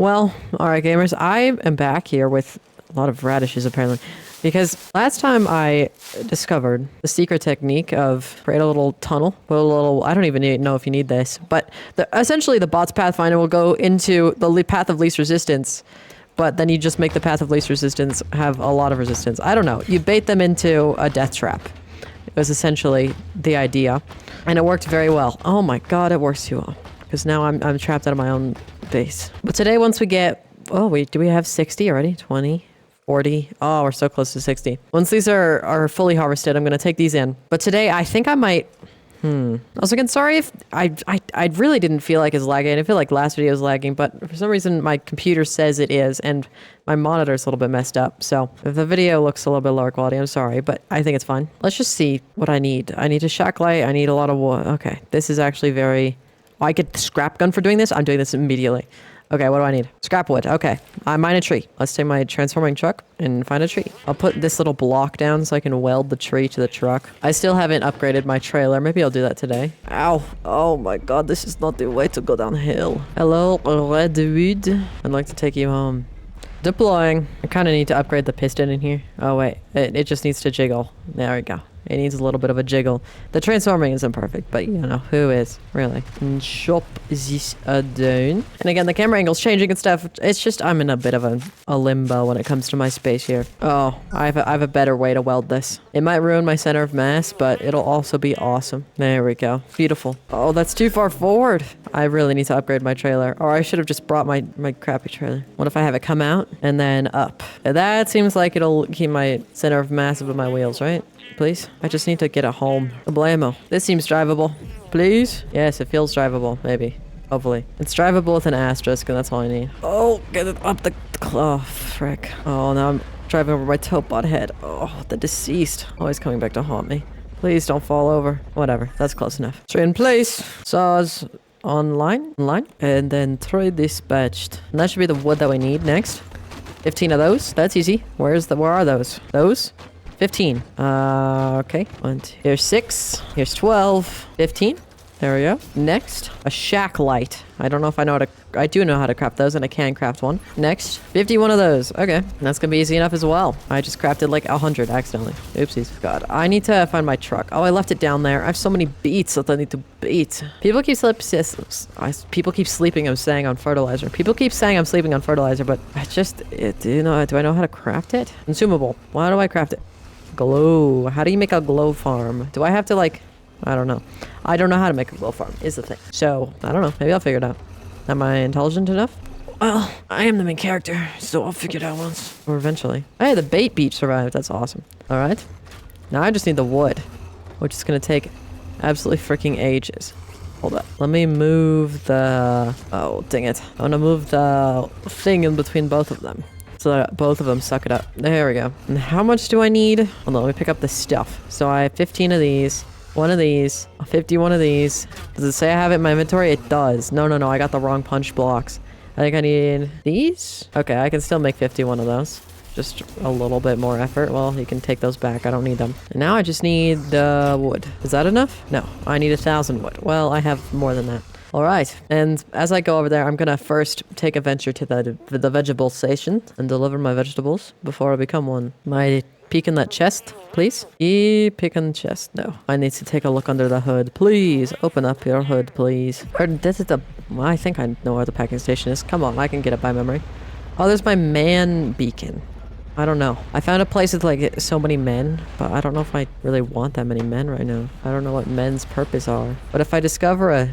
Well, alright gamers, I am back here with a lot of radishes apparently. Because last time I discovered the secret technique of create a little tunnel, put a little, I don't even know if you need this, but essentially the bot's pathfinder will go into the path of least resistance, but then you just make the path of least resistance have a lot of resistance. I don't know. You bait them into a death trap. It was essentially the idea, and it worked very well. Oh my god, it works too well. Because now I'm trapped out of my own base. But today, once we get, oh wait, do we have 60 already? 20? 40. Oh, we're so close to 60. Once these are fully harvested, I'm going to take these in. But today, I think I might... I was again sorry if... I really didn't feel like it's lagging. I didn't feel like last video was lagging, but for some reason, my computer says it is, and my monitor's a little bit messed up. So if the video looks a little bit lower quality, I'm sorry, but I think it's fine. Let's just see what I need. I need a shack light. I need a lot of wood. Okay, this is actually very... Oh, I get the scrap gun for doing this? I'm doing this immediately. Okay, what do I need? Scrap wood. Okay. I mine a tree. Let's take my transforming truck and find a tree. I'll put this little block down so I can weld the tree to the truck. I still haven't upgraded my trailer. Maybe I'll do that today. Ow. Oh my god, this is not the way to go downhill. Hello, Redwood. I'd like to take you home. Deploying. I kind of need to upgrade the piston in here. Oh wait, it just needs to jiggle. There we go. It needs a little bit of a jiggle. The transforming isn't perfect, but you know, who is, really? And chop this down. And again, the camera angle's changing and stuff. It's just, I'm in a bit of a limbo when it comes to my space here. Oh, I have a better way to weld this. It might ruin my center of mass, but it'll also be awesome. There we go. Beautiful. Oh, that's too far forward. I really need to upgrade my trailer. Or I should have just brought my crappy trailer. What if I have it come out and then up? That seems like it'll keep my center of mass of my wheels, right? Please? I just need to get it home. Blammo. This seems drivable. Please? Yes, it feels drivable. Maybe. Hopefully. It's drivable with an asterisk, and that's all I need. Oh, get it up the... Oh, frick. Oh, now I'm driving over my topbot head. Oh, the deceased. Always coming back to haunt me. Please don't fall over. Whatever. That's close enough. Tree in place. Saws online. And then trade dispatched. And that should be the wood that we need next. 15 of those. That's easy. Where are those? Those? 15. Okay. Here's 6. Here's 12. 15. There we go. Next, a shack light. I don't know if I know how to... I do know how to craft those, and I can craft one. Next, 51 of those. Okay. That's gonna be easy enough as well. I just crafted like 100 accidentally. Oopsies. God. I need to find my truck. Oh, I left it down there. I have so many beets that I need to beat. People keep sleeping, I'm saying, on fertilizer. People keep saying I'm sleeping on fertilizer, but I just... do I know how to craft it? Consumable. Why do I craft it? Glow. How do you make a glow farm? Do I have to like... I don't know. I don't know how to make a glow farm, is the thing. So, I don't know. Maybe I'll figure it out. Am I intelligent enough? Well, I am the main character, so I'll figure it out once. Or eventually. Hey, the bait beach survived. That's awesome. Alright. Now I just need the wood, which is going to take absolutely freaking ages. Hold up. Let me move the... Oh, dang it. I want to move the thing in between both of them, so that both of them suck it up. There we go. And how much do I need? Hold on, let me pick up the stuff. So I have 15 of these. One of these. 51 of these. Does it say I have it in my inventory? It does. No, I got the wrong punch blocks. I think I need these? Okay, I can still make 51 of those. Just a little bit more effort. Well, you can take those back. I don't need them. And now I just need the wood. Is that enough? No, I need 1,000 wood. Well, I have more than that. All right, and as I go over there, I'm gonna first take a venture to the vegetable station and deliver my vegetables before I become one. My peek in that chest, please. Peek in the chest. No, I need to take a look under the hood. Please open up your hood, please. Or this is the... Well, I think I know where the packing station is. Come on, I can get it by memory. Oh, there's my man beacon. I don't know. I found a place with like so many men, but I don't know if I really want that many men right now. I don't know what men's purpose are. But if I discover a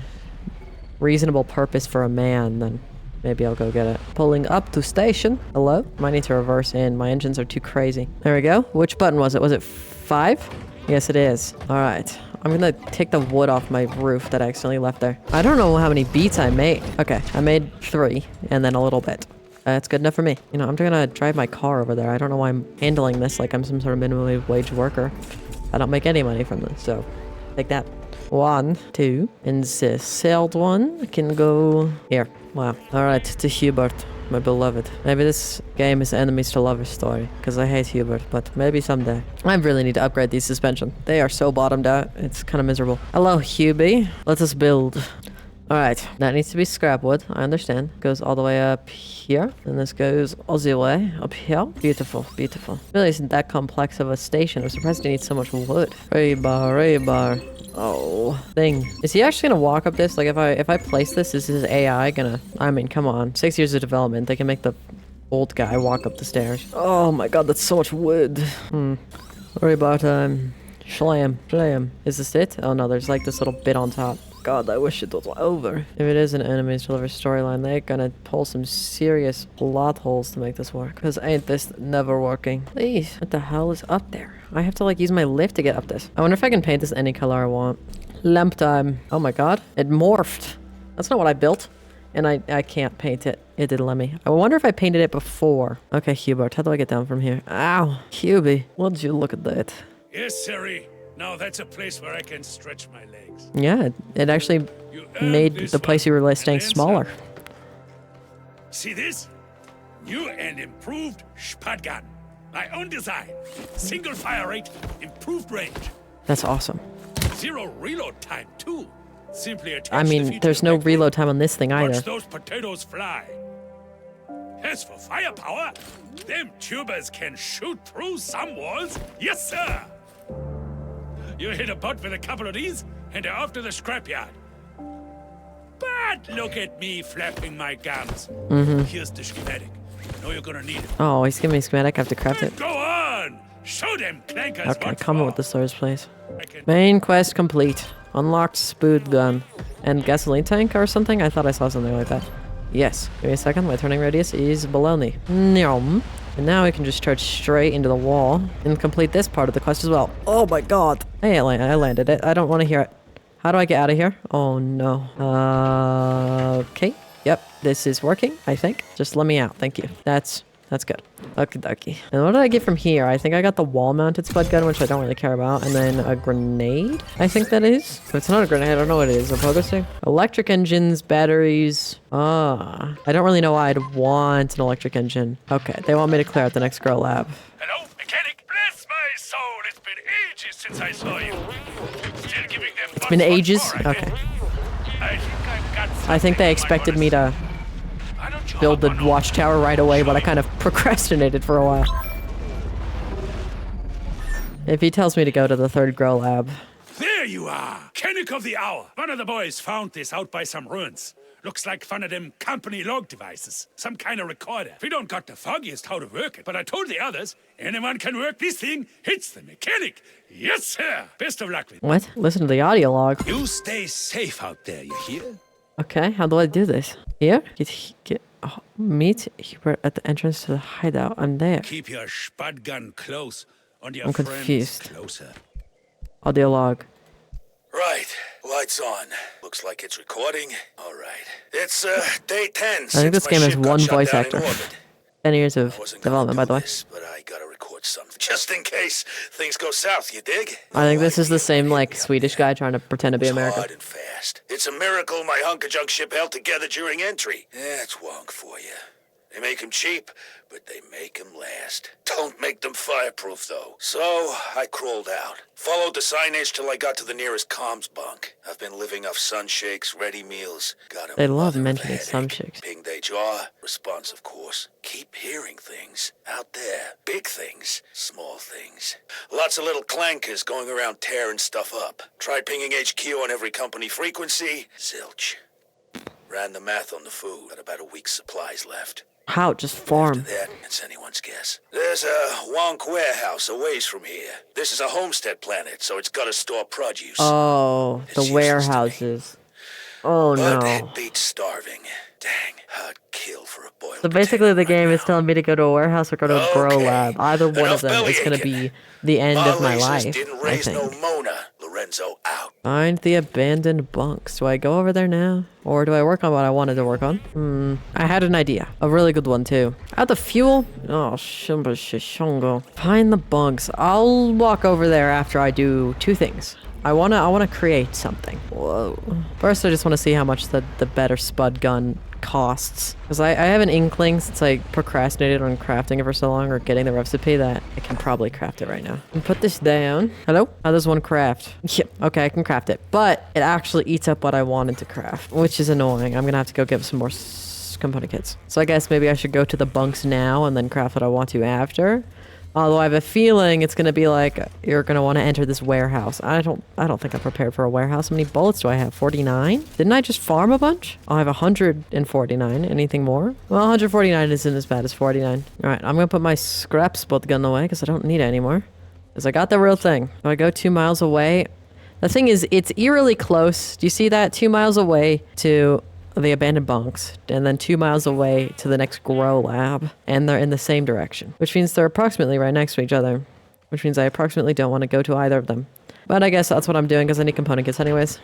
reasonable purpose for a man, then maybe I'll go get it. Pulling up to station. Hello? Might need to reverse in. My engines are too crazy. There we go. Which button was it? Was it 5? Yes, it is. All right. I'm gonna take the wood off my roof that I accidentally left there. I don't know how many beats I made. Okay, I made 3 and then a little bit. That's good enough for me. You know, I'm gonna drive my car over there. I don't know why I'm handling this like I'm some sort of minimally wage worker. I don't make any money from this, so take that. 1, 2, and the third one can go here. Wow. Alright, to Hubert, my beloved. Maybe this game is enemies to lovers story, because I hate Hubert, but maybe someday. I really need to upgrade these suspension. They are so bottomed out, it's kind of miserable. Hello, Hubie. Let us build. All right, that needs to be scrap wood. I understand. Goes all the way up here, and this goes all the way up here. Beautiful, beautiful. Really isn't that complex of a station. I'm surprised it needs so much wood. Rebar. Oh, thing. Is he actually gonna walk up this? Like, if I place this, is his AI gonna? I mean, come on. 6 years of development. They can make the old guy walk up the stairs. Oh my god, that's so much wood. Rebar time. Slam. Is this it? Oh no, there's like this little bit on top. God, I wish it was over. If it is an enemies deliver storyline, they're gonna pull some serious plot holes to make this work. Because ain't this never working? Please, what the hell is up there? I have to like use my lift to get up this. I wonder if I can paint this any color I want. Lamp time. Oh my god, it morphed. That's not what I built. And I can't paint it. It didn't let me. I wonder if I painted it before. Okay, Hubert, how do I get down from here? Ow, Hubie, would you look at that? Yes, Siri. Now that's a place where I can stretch my legs. Yeah, it actually made the place you were staying smaller. See this? New and improved Spatgun. My own design. Single fire rate, improved range. That's awesome. 0 reload time too. Simply attach I mean, there's no reload time on this thing either. Watch those potatoes fly. As for firepower, them tubers can shoot through some walls. Yes, sir. You hit a butt with a couple of these, and they're off to the scrapyard. But look at me flapping my gums. Here's the schematic. I know you're gonna need it. Oh, he's giving me a schematic. I have to craft it. Go on! Show them clankers Okay, what comment for. with the stores, please. Main quest complete. Unlocked spood gun. And gasoline tank or something? I thought I saw something like that. Yes. Give me a second. My turning radius is baloney. Nyom. And now we can just charge straight into the wall and complete this part of the quest as well. Oh my god. Hey, I landed it. I don't want to hear it. How do I get out of here? Oh no. Okay. Yep. This is working, I think. Just let me out. Thank you. That's good. Okie dokie. And what did I get from here? I think I got the wall-mounted spud gun, which I don't really care about. And then a grenade, I think that is. If it's not a grenade, I don't know what it is. A pogo stick? Electric engines, batteries. I don't really know why I'd want an electric engine. Okay, they want me to clear out the next girl lab. Hello, mechanic. Bless my soul. It's been ages since I saw you. Still giving them It's been ages? Okay. I think they expected me to build the watchtower right away, but I kind of procrastinated for a while. If he tells me to go to the third grow lab. There you are! Mechanic of the hour! One of the boys found this out by some ruins. Looks like one of them company log devices. Some kind of recorder. We don't got the foggiest how to work it, but I told the others, anyone can work this thing, it's the mechanic. Yes, sir! Best of luck with it. What? Listen to the audio log. You stay safe out there, you hear? Okay, how do I do this? Here? Meet Hubert at the entrance to the hideout. I'm there. Keep your spud gun close on your I'm friends confused. closer. Audio log. Right. Lights on. Looks like it's recording. All right. It's day 10. I think this game has one voice actor. 10 years of development, by the way. But I gotta record something just in case things go south. You dig? I think this is the same like Swedish guy trying to pretend to be American. Hard and fast. It's a miracle my hunk-of-junk ship held together during entry. That's wonk for you. They make 'em cheap, but they make 'em last. Don't make them fireproof, though. So, I crawled out. Followed the signage till I got to the nearest comms bunk. I've been living off sun shakes, ready meals. Got 'em They love mother of a mentioning headache. sun shakes. Ping they jaw. Response, of course. Keep hearing things. Out there. Big things. Small things. Lots of little clankers going around tearing stuff up. Tried pinging HQ on every company frequency. Zilch. Ran the math on the food. Got about a week's supplies left. How? Just farm. After that, it's anyone's guess. There's a wonk warehouse a ways from here. This is a homestead planet, so it's gotta store produce. Oh, the It's useless to me. warehouses. Oh But no. it beats starving. Dang, I'd kill for a boiled So basically the potato game right is telling me to go to a warehouse or go to a grow Okay. lab. Either one Enough of them is going to bellyaching. be the end now. of my Racers life, didn't I raise no think. Mona. Lorenzo out. Find the abandoned bunks. Do I go over there now? Or do I work on what I wanted to work on? I had an idea. A really good one, too. Add the fuel? Oh, shumba shishongo. Find the bunks. I'll walk over there after I do two things. I wanna create something. Whoa. First, I just want to see how much the better spud gun costs. Because I have an inkling, since I procrastinated on crafting it for so long, or getting the recipe, that I can probably craft it right now. And put this down. Hello? How does one craft? Yep. Okay, I can craft it. But it actually eats up what I wanted to craft, which is annoying. I'm gonna have to go get some more component kits. So I guess maybe I should go to the bunks now and then craft what I want to after. Although I have a feeling it's gonna be like, you're gonna want to enter this warehouse. I don't think I'm prepared for a warehouse. How many bullets do I have? 49? Didn't I just farm a bunch? I have 149. Anything more? Well, 149 isn't as bad as 49. All right, I'm gonna put my scraps both gun away because I don't need it anymore. Because I got the real thing. Do I go 2 miles away? The thing is, it's eerily close. Do you see that? 2 miles away to the abandoned bunks, and then 2 miles away to the next grow lab, and they're in the same direction, which means they're approximately right next to each other, which means I approximately don't want to go to either of them. But I guess that's what I'm doing because I need component kits anyways.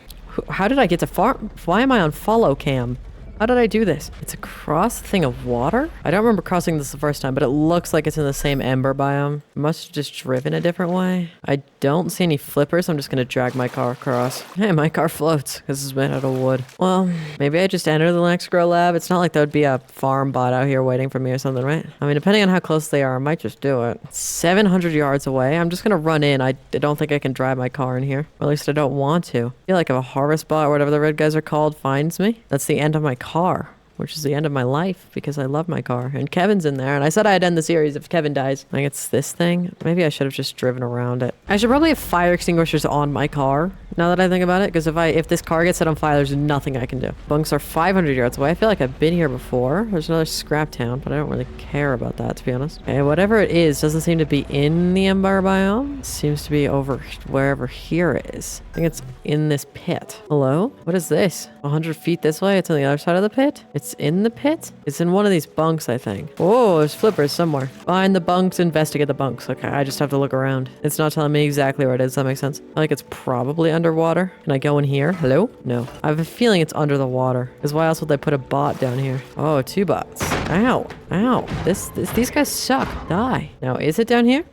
How did I get to farm? Why am I on follow cam? How did I do this? It's across the thing of water? I don't remember crossing this the first time, but it looks like it's in the same ember biome. Must have just driven a different way. I don't see any flippers. I'm just gonna drag my car across. Hey, my car floats because it's made out of wood. Well, maybe I just enter the next grow lab. It's not like there would be a farm bot out here waiting for me or something, right? I mean, depending on how close they are, I might just do it. 700 yards away. I'm just gonna run in. I don't think I can drive my car in here. Or at least I don't want to. I feel like if a harvest bot or whatever the red guys are called finds me, that's the end of my car, which is the end of my life because I love my car. And Kevin's in there, and I said I'd end the series if Kevin dies. Like, it's this thing. Maybe I should have just driven around it. I should probably have fire extinguishers on my car, now that I think about it, because if this car gets set on fire, there's nothing I can do. Bunks are 500 yards away. I feel like I've been here before. There's another scrap town, but I don't really care about that, to be honest. Okay, whatever it is doesn't seem to be in the ember biome. It seems to be over wherever here is. I think it's in this pit. Hello? What is this? 100 feet this way? It's on the other side of the pit? It's in the pit? It's in one of these bunks, I think. Oh, there's flippers somewhere. Find the bunks, investigate the bunks. Okay, I just have to look around. It's not telling me exactly where it is. Does that make sense? I think it's probably underwater. Can I go in here? Hello? No. I have a feeling it's under the water. Because why else would they put a bot down here? Oh, 2 bots. Ow. Ow. These guys suck. Die. Now, is it down here?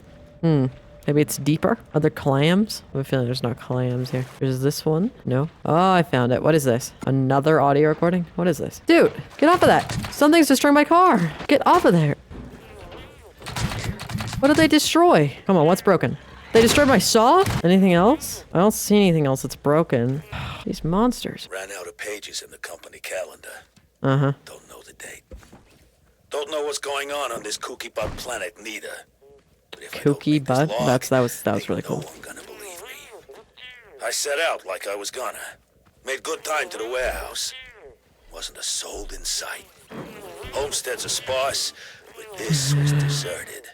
Maybe it's deeper? Are there clams? I have a feeling there's not clams here. There's this one. No. Oh, I found it. What is this? Another audio recording? What is this? Dude, get off of that. Something's destroying my car. Get off of there. What did they destroy? Come on, what's broken? They destroyed my saw? Anything else? I don't see anything else that's broken. These monsters. Ran out of pages in the company calendar. Uh-huh. Don't know the date. Don't know what's going on this kooky bug planet neither. But if Kooky bud? That was really cool. No one gonna believe me. I set out like I was gonna. Made good time to the warehouse. Wasn't a soul in sight. Homesteads are sparse, but this was deserted.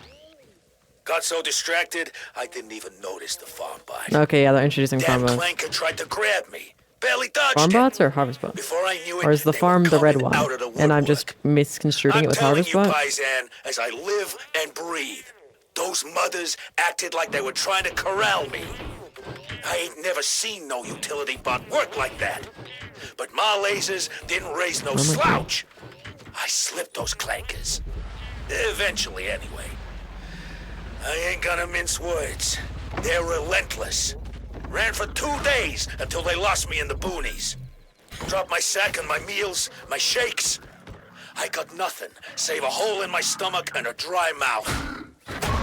Got so distracted, I didn't even notice the farm bot. Okay, yeah, they're introducing farm Damn bots. clanker tried to grab me. Barely dodged Farm him. bots or harvest bots? Before I knew it, Or is the they farm were the red coming one? out of the And I'm woodwork. just misconstruing it with I'm harvest telling you, bot? Paisan, as I live and breathe, those mothers acted like they were trying to corral me. I ain't never seen no utility bot work like that. But my lasers didn't raise no slouch. I slipped those clankers. Eventually, anyway. I ain't gonna mince words. They're relentless. Ran for 2 days until they lost me in the boonies. Dropped my sack and my meals, my shakes. I got nothing, save a hole in my stomach and a dry mouth.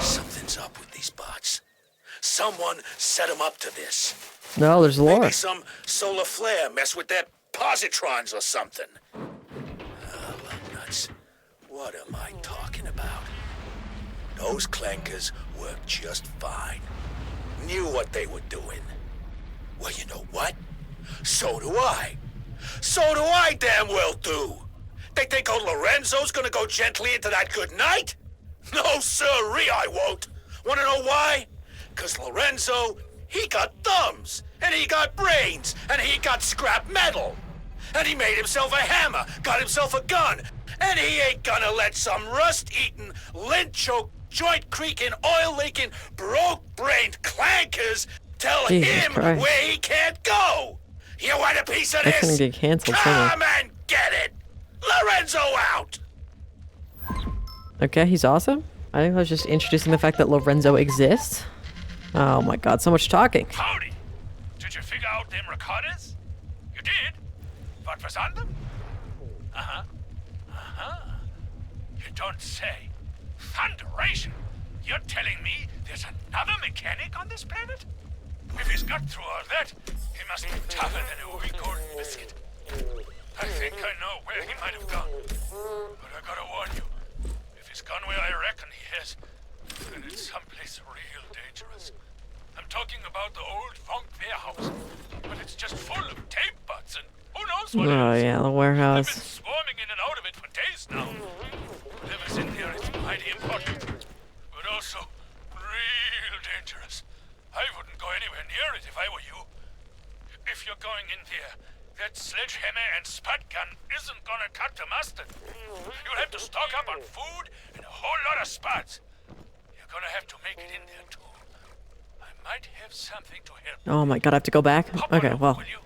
Something's up with these bots. Someone set them up to this. No, there's lore. Maybe some solar flare mess with their positrons or something. Oh, nuts. What am I talking about? Those clankers worked just fine. Knew what they were doing. Well, you know what? So do I. So do I damn well do. They think old Lorenzo's gonna go gently into that good night? No, sirree, I won't. Wanna know why? 'Cause Lorenzo, he got thumbs, and he got brains, and he got scrap metal. And he made himself a hammer, got himself a gun, and he ain't gonna let some rust-eaten, lint-choked, joint-creaking, oil-leaking, broke-brained clankers tell Jesus him Christ. where he can't go. You want a piece of That's this? gonna get canceled Come and get it! Lorenzo out! Okay, he's awesome. I think I was just introducing the fact that Lorenzo exists. Oh my god, so much talking. Howdy. Did you figure out them recorders? You did? What was on them? You don't say. Thunderation! You're telling me there's another mechanic on this planet? If he's got through all that, he must be tougher than a wee golden biscuit. I think I know where he might have gone. But I gotta warn you, if he's gone where I reckon he has, then it's someplace real dangerous. I'm talking about the old funk warehouse, but it's just full of tape butts and who knows what Oh else. yeah, the I've been warehouse. swarming in and out of it for days now. Whatever's in there is mighty important, but also real dangerous. I wouldn't go anywhere near it if I were you. If you're going in there, that sledgehammer and spud gun isn't gonna cut the mustard. You'll have to stock up on food and a whole lot of spuds. You're gonna have to make it in there too. I might have something to help. Oh my god, I have to go back? Hop on Okay, over, well. will you?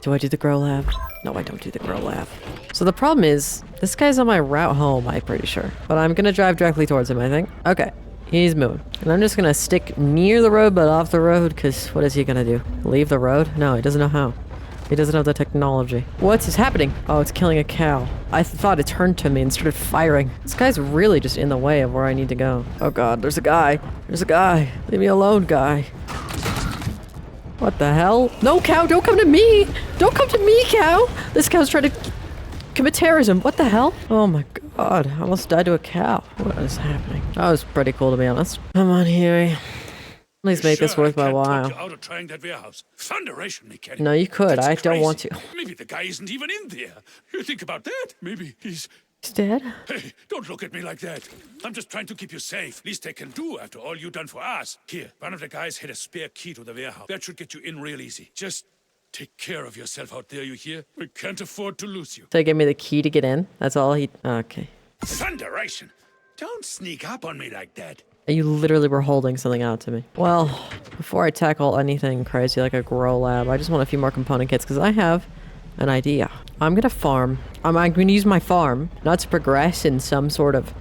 Do I do the grow lab? No, I don't do the grow lab. So the problem is, this guy's on my route home, I'm pretty sure. But I'm gonna drive directly towards him, I think. Okay, he's moving. And I'm just gonna stick near the road, but off the road, because what is he gonna do? Leave the road? No, he doesn't know how. He doesn't have the technology. What is happening? Oh, it's killing a cow. I thought it turned to me and started firing. This guy's really just in the way of where I need to go. Oh god, there's a guy. There's a guy. Leave me alone, guy. What the hell? No, cow, don't come to me! Don't come to me, cow! This cow's trying to commit terrorism. What the hell? Oh my god, I almost died to a cow. What is happening? That was pretty cool, to be honest. Come on, Huey. Please make this worth my I can't talk while. you out of trying that warehouse. Thunderation mechanic. No, you could. That's I don't want crazy. to. Maybe the guy isn't even in there. You think about that? Maybe he's... He's dead? Hey, don't look at me like that. I'm just trying to keep you safe. Least they can do after all you done for us. Here, one of the guys had a spare key to the warehouse. That should get you in real easy. Just take care of yourself out there, you hear? We can't afford to lose you. So he gave me the key to get in? That's all he... Okay. Thunderation! Don't sneak up on me like that. You literally were holding something out to me. Well, before I tackle anything crazy like a grow lab, I just want a few more component kits because I have an idea. I'm gonna farm. I'm gonna use my farm not to progress in some sort of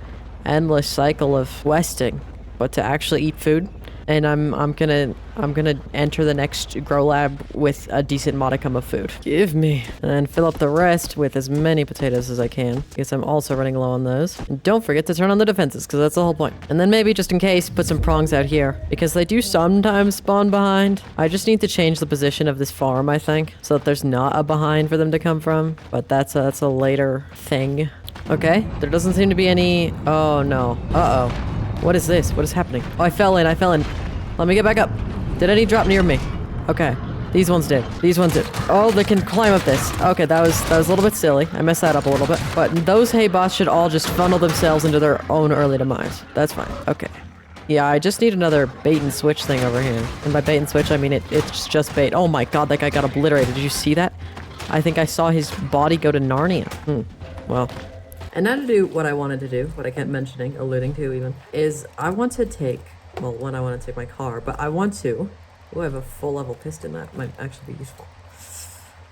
endless cycle of questing, but to actually eat food. And I'm gonna enter the next grow lab with a decent modicum of food. Give me. And then fill up the rest with as many potatoes as I can. Because I'm also running low on those. And don't forget to turn on the defenses, because that's the whole point. And then maybe just in case, put some prongs out here. Because they do sometimes spawn behind. I just need to change the position of this farm, I think. So that there's not a behind for them to come from. But that's a later thing. Okay, there doesn't seem to be any... Oh no. Uh-oh. What is this? What is happening? Oh, I fell in. Let me get back up. Did any drop near me? Okay. These ones did. These ones did. Oh, they can climb up this. Okay, that was a little bit silly. I messed that up a little bit. But those hay bots should all just funnel themselves into their own early demise. That's fine. Okay. Yeah, I just need another bait and switch thing over here. And by bait and switch, I mean it's just bait. Oh my god, that guy got obliterated. Did you see that? I think I saw his body go to Narnia. Well... And now to do what I wanted to do, what I kept mentioning, alluding to even, is I want to take, well, one, I want to take my car, but I want to, oh, I have a full level piston, that might actually be useful.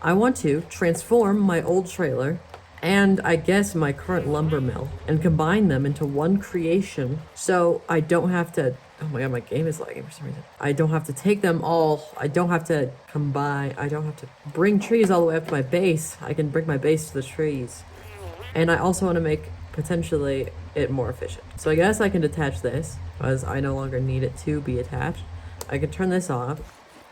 I want to transform my old trailer and I guess my current lumber mill and combine them into one creation so I don't have to, oh my god, my game is lagging for some reason. I don't have to take them all, I don't have to combine, I don't have to bring trees all the way up to my base. I can bring my base to the trees. And I also want to make, potentially, it more efficient. So I guess I can detach this, because I no longer need it to be attached. I can turn this off,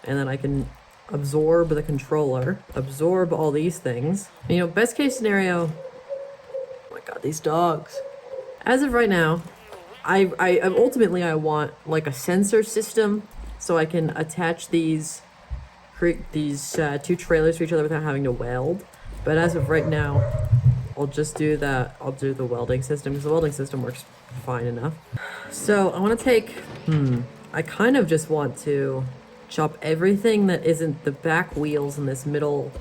and then I can absorb the controller, absorb all these things. You know, best case scenario, oh my god, these dogs. As of right now, I ultimately I want like a sensor system, so I can attach these two trailers to each other without having to weld. But as of right now, I'll just do that. I'll do the welding system because the welding system works fine enough. So I want to take, I kind of just want to chop everything that isn't the back wheels in this middle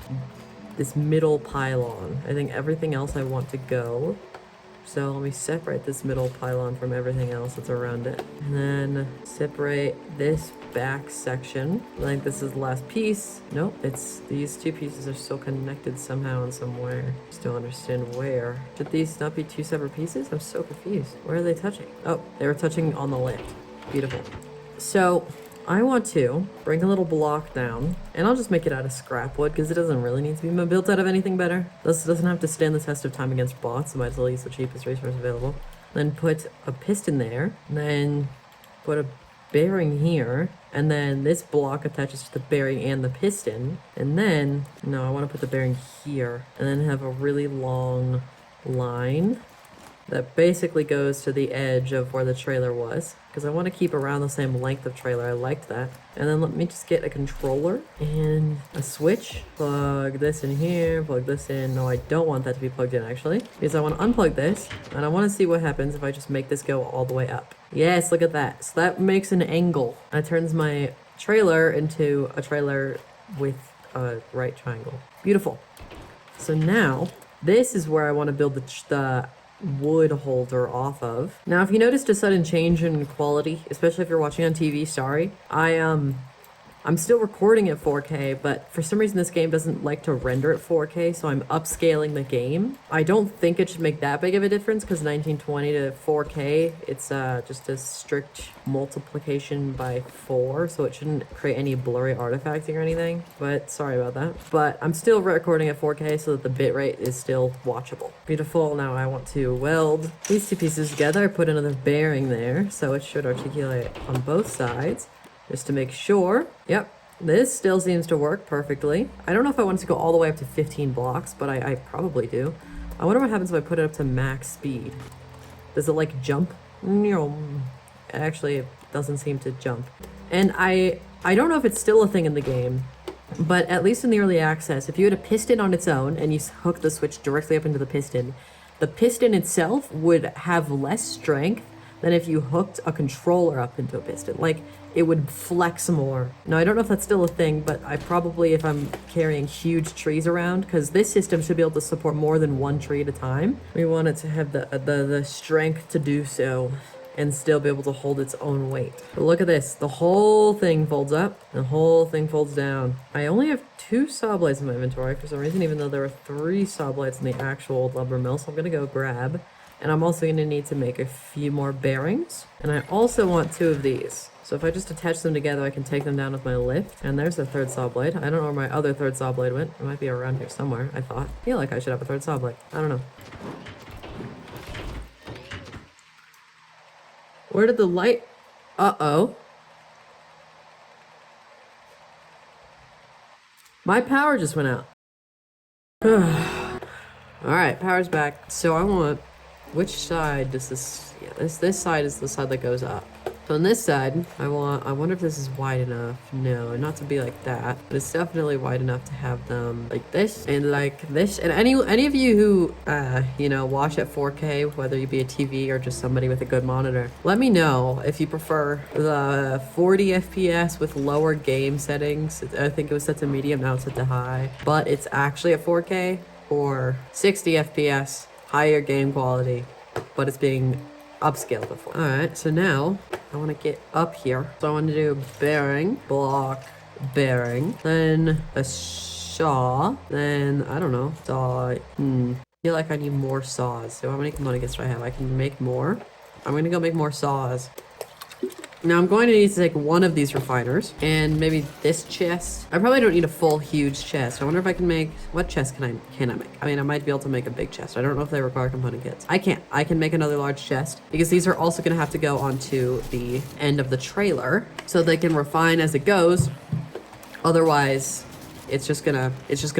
pylon. I think everything else I want to go. So let me separate this middle pylon from everything else that's around it. And then separate this back section. I think this is the last piece. Nope, it's these two pieces are still connected somehow and somewhere. Just don't understand where. Should these not be two separate pieces? I'm so confused. Where are they touching? Oh, they were touching on the lift. Beautiful. So I want to bring a little block down, and I'll just make it out of scrap wood because it doesn't really need to be built out of anything better. This doesn't have to stand the test of time against bots, so might as well use the cheapest resource available. Then put a piston there, and then put a bearing here, and then this block attaches to the bearing and the piston, and then, no, I want to put the bearing here, and then have a really long line that basically goes to the edge of where the trailer was, because I want to keep around the same length of trailer. I liked that. And then let me just get a controller and a switch. Plug this in here, plug this in. No, I don't want that to be plugged in actually, because I want to unplug this, and I want to see what happens if I just make this go all the way up. Yes, look at that. So that makes an angle. That turns my trailer into a trailer with a right triangle. Beautiful. So now, this is where I want to build the wood holder off of. Now, if you noticed a sudden change in quality, especially if you're watching on TV, sorry. I'm still recording at 4K, but for some reason this game doesn't like to render at 4K, so I'm upscaling the game. I don't think it should make that big of a difference because 1920 to 4K, it's just a strict multiplication by 4, so it shouldn't create any blurry artifacting or anything, but sorry about that. But I'm still recording at 4K so that the bitrate is still watchable. Beautiful. Now I want to weld these two pieces together. I put another bearing there, so it should articulate on both sides. Just to make sure. Yep, this still seems to work perfectly. I don't know if I want it to go all the way up to 15 blocks, but I probably do. I wonder what happens if I put it up to max speed. Does it like jump? No, actually it doesn't seem to jump. And I don't know if it's still a thing in the game, but at least in the early access, if you had a piston on its own and you hook the switch directly up into the piston itself would have less strength than if you hooked a controller up into a piston. Like, it would flex more. Now, I don't know if that's still a thing, but I probably, if I'm carrying huge trees around, because this system should be able to support more than one tree at a time. We want it to have the strength to do so and still be able to hold its own weight. But look at this. The whole thing folds up. The whole thing folds down. I only have 2 saw blades in my inventory for some reason, even though there are 3 saw blades in the actual lumber mill, so I'm going to go grab. And I'm also going to need to make a few more bearings. And I also want 2 of these. So if I just attach them together, I can take them down with my lift. And there's the 3rd saw blade. I don't know where my other 3rd saw blade went. It might be around here somewhere, I thought. I feel like I should have a 3rd saw blade. I don't know. Where did the light... Uh-oh. My power just went out. Alright, power's back. So I want... Which side does this... Yeah, this side is the side that goes up. So on this side, I wonder if this is wide enough. No, not to be like that. But it's definitely wide enough to have them like this and like this. And any of you who, you know, watch at 4K, whether you be a TV or just somebody with a good monitor, let me know if you prefer the 40 FPS with lower game settings. I think it was set to medium, now it's set to high. But it's actually at 4K, or 60 FPS, higher game quality, but it's being upscaled before. Alright, so now I want to get up here. So I want to do bearing, block, bearing, then a saw, then I don't know, saw. I feel like I need more saws. So how many commodities do I have? I can make more. I'm going to go make more saws. Now I'm going to need to take one of these refiners and maybe this chest. I probably don't need a full huge chest. I wonder if I can make, what chest can I make? I mean, I might be able to make a big chest. I don't know if they require component kits. I can't. I can make another large chest because these are also going to have to go onto the end of the trailer so they can refine as it goes. Otherwise, it's just gonna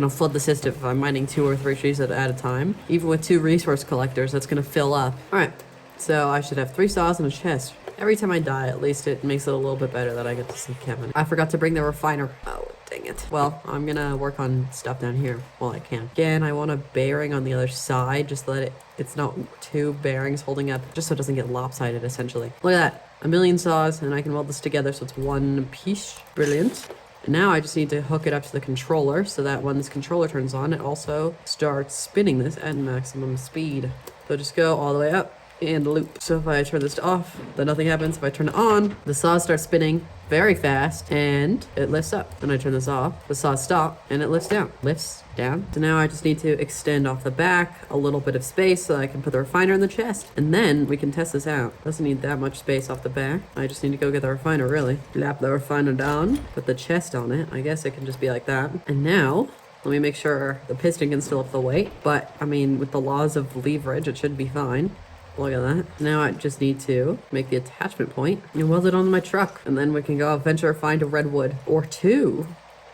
flood the system if I'm mining 2 or 3 trees at a time. Even with 2 resource collectors, that's gonna fill up. All right, so I should have 3 saws and a chest. Every time I die, at least it makes it a little bit better that I get to see Kevin. I forgot to bring the refiner. Oh, dang it. Well, I'm gonna work on stuff down here while I can. Again, I want a bearing on the other side, just so that it's not 2 bearings holding up, just so it doesn't get lopsided, essentially. Look at that. A million saws, and I can weld this together so it's one piece. Brilliant. And now I just need to hook it up to the controller so that when this controller turns on, it also starts spinning this at maximum speed. So just go all the way up and loop. So if I turn this off, then nothing happens. If I turn it on, the saws start spinning very fast and it lifts up. Then I turn this off, the saws stop and it lifts down. Lifts down. So now I just need to extend off the back a little bit of space so I can put the refiner in the chest. And then we can test this out. Doesn't need that much space off the back. I just need to go get the refiner, really. Lap the refiner down, put the chest on it. I guess it can just be like that. And now, let me make sure the piston can still lift the weight. But, I mean, with the laws of leverage, it should be fine. Look at that. Now I just need to make the attachment point and weld it onto my truck. And then we can go venture find a redwood or two.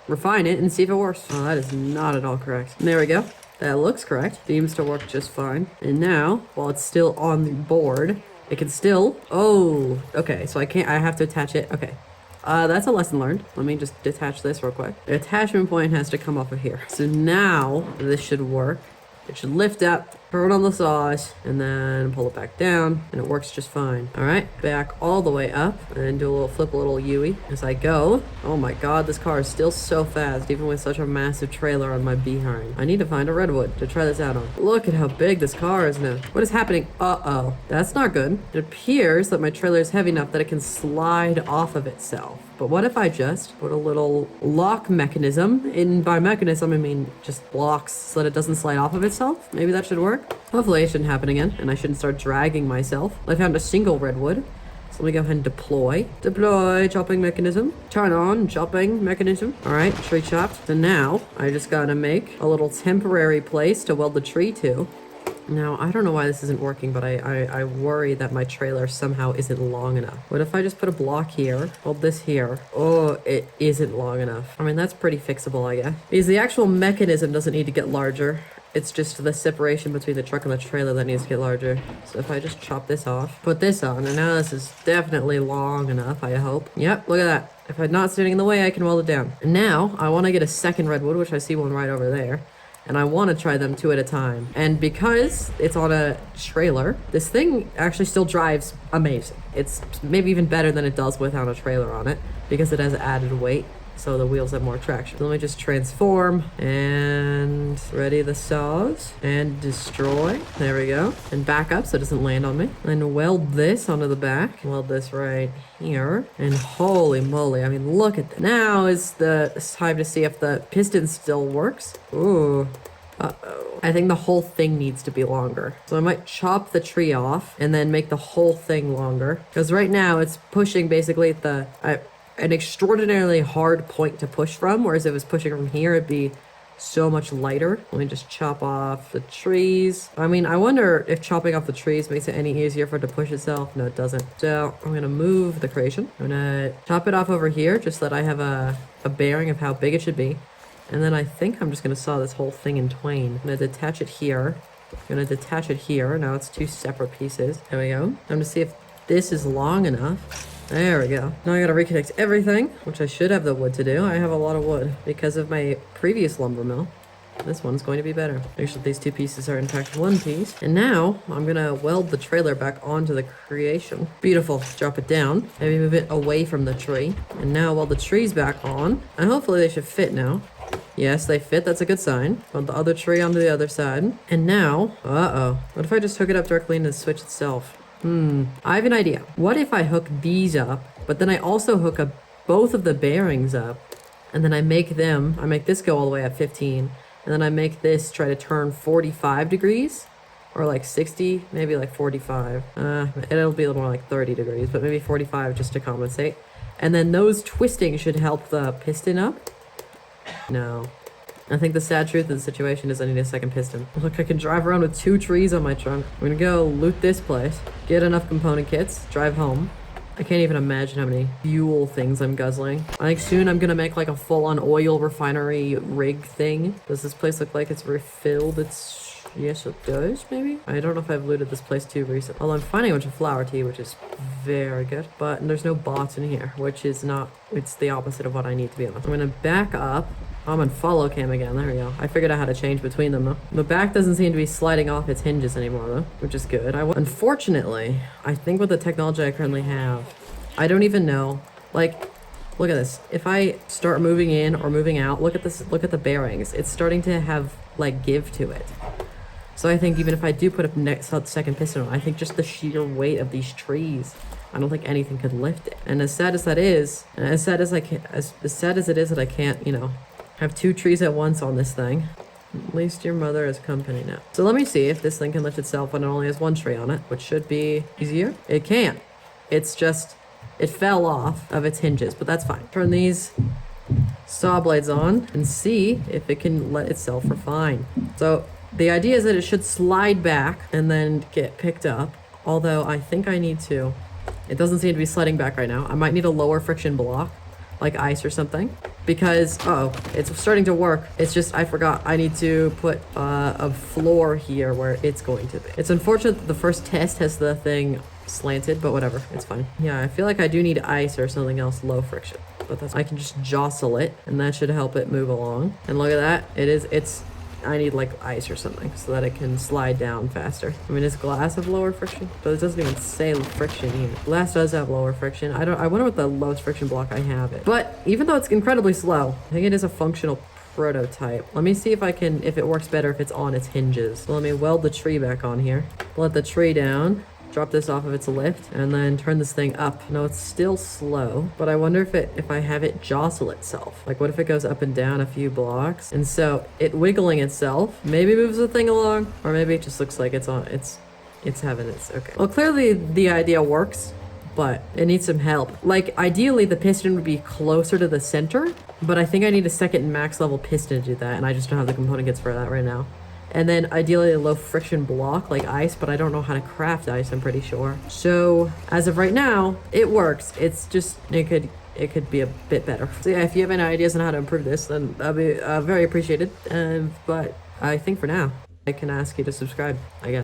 Refine it and see if it works. Oh, that is not at all correct. There we go. That looks correct. Seems to work just fine. And now, while it's still on the board, it can still... Oh, okay. So I have to attach it. Okay. That's a lesson learned. Let me just detach this real quick. The attachment point has to come off of here. So now this should work. It should lift up, turn on the saws, and then pull it back down, and it works just fine. All right, back all the way up, and do a little flip, a little U-ey as I go. Oh my God, this car is still so fast, even with such a massive trailer on my behind. I need to find a redwood to try this out on. Look at how big this car is now. What is happening? Uh-oh, that's not good. It appears that my trailer is heavy enough that it can slide off of itself. But what if I just put a little lock mechanism, and by mechanism I mean just blocks so that it doesn't slide off of itself? Maybe that should work. Hopefully it shouldn't happen again, and I shouldn't start dragging myself. I found a single redwood, so let me go ahead and deploy. Deploy chopping mechanism. Turn on chopping mechanism. All right, tree chopped. So now I just gotta make a little temporary place to weld the tree to. Now, I don't know why this isn't working, but I worry that my trailer somehow isn't long enough. What if I just put a block here, hold this here? Oh, it isn't long enough. I mean, that's pretty fixable, I guess. Because the actual mechanism doesn't need to get larger. It's just the separation between the truck and the trailer that needs to get larger. So if I just chop this off, put this on, and now this is definitely long enough, I hope. Yep, look at that. If I'm not standing in the way, I can weld it down. And now, I want to get a second redwood, which I see one right over there. And I want to try them 2 at a time. And because it's on a trailer, this thing actually still drives amazing. It's maybe even better than it does without a trailer on it because it has added weight. So the wheels have more traction. So let me just transform and ready the saws and destroy. There we go. And back up so it doesn't land on me. And weld this onto the back. Weld this right here. And holy moly, I mean, look at that. Now is the time to see if the piston still works. Ooh. Uh-oh. I think the whole thing needs to be longer. So I might chop the tree off and then make the whole thing longer. Because right now it's pushing basically at an extraordinarily hard point to push from, whereas if it was pushing from here, it'd be so much lighter. Let me just chop off the trees. I mean, I wonder if chopping off the trees makes it any easier for it to push itself. No, it doesn't. So I'm gonna move the creation. I'm gonna chop it off over here, just so that I have a bearing of how big it should be. And then I think I'm just gonna saw this whole thing in twain. I'm gonna detach it here. I'm gonna detach it here. Now it's 2 separate pieces. There we go. I'm gonna see if this is long enough. There we go. Now I gotta reconnect everything, which I should have the wood to do. I have a lot of wood because of my previous lumber mill. This one's going to be better. Make sure these 2 pieces are in fact 1 piece. And now I'm gonna weld the trailer back onto the creation. Beautiful. Drop it down. Maybe move it away from the tree. And now weld the trees back on. And hopefully they should fit now. Yes, they fit. That's a good sign. Weld the other tree onto the other side. And now, uh-oh. What if I just hook it up directly into the switch itself? I have an idea. What if I hook these up, but then I also hook up both of the bearings up, and then I make this go all the way at 15, and then I make this try to turn 45 degrees, or like 60, maybe like 45. It'll be a little more like 30 degrees, but maybe 45 just to compensate. And then those twisting should help the piston up. No. I think the sad truth of the situation is I need a second piston. Look, I can drive around with 2 trees on my trunk. I'm gonna go loot this place, get enough component kits, drive home. I can't even imagine how many fuel things I'm guzzling. I think soon I'm gonna make like a full-on oil refinery rig thing. Does this place look like it's refilled? Yes, it does, maybe? I don't know if I've looted this place too recently. Well, I'm finding a bunch of flower tea, which is very good. But there's no bots in here, which is not... It's the opposite of what I need, to be honest. I'm gonna back up. I'm on follow cam again. There we go. I figured out how to change between them, though. The back doesn't seem to be sliding off its hinges anymore, though, which is good. Unfortunately, I think with the technology I currently have, I don't even know. Like, look at this. If I start moving in or moving out, look at this. Look at the bearings. It's starting to have, like, give to it. So I think even if I do put a second piston on, I think just the sheer weight of these trees, I don't think anything could lift it. And as sad as that is, and as sad as it is that I can't, you know, have 2 trees at once on this thing, at least your mother is company now. So let me see if this thing can lift itself when it only has 1 tree on it, which should be easier. It can't. It's just, it fell off of its hinges, but that's fine. Turn these saw blades on and see if it can let itself refine. So the idea is that it should slide back and then get picked up, although I think I need to. It doesn't seem to be sliding back right now. I might need a lower friction block, like ice or something, because, it's starting to work. It's just, I forgot, I need to put a floor here where it's going to be. It's unfortunate that the first test has the thing slanted, but whatever, it's fine. Yeah, I feel like I do need ice or something else low friction, but I can just jostle it, and that should help it move along. And look at that, I need like ice or something so that it can slide down faster. I mean, is glass have lower friction? But it doesn't even say friction either. Glass does have lower friction. I wonder what the lowest friction block I have is. But even though it's incredibly slow, I think it is a functional prototype. Let me see if it works better if it's on its hinges. So let me weld the tree back on here. Let the tree down. Drop this off of its lift and then turn this thing up. No, it's still slow, but I wonder if I have it jostle itself. Like, what if it goes up and down a few blocks? And so it wiggling itself maybe moves the thing along, or maybe it just looks like it's having its, okay. Well, clearly the idea works, but it needs some help. Like, ideally the piston would be closer to the center, but I think I need a second max level piston to do that, and I just don't have the component kits for that right now. And then ideally a low friction block like ice, but I don't know how to craft ice, I'm pretty sure. So as of right now, it works. It's just, it could be a bit better. So yeah, if you have any ideas on how to improve this, then that'd be very appreciated. But I think for now, I can ask you to subscribe, I guess.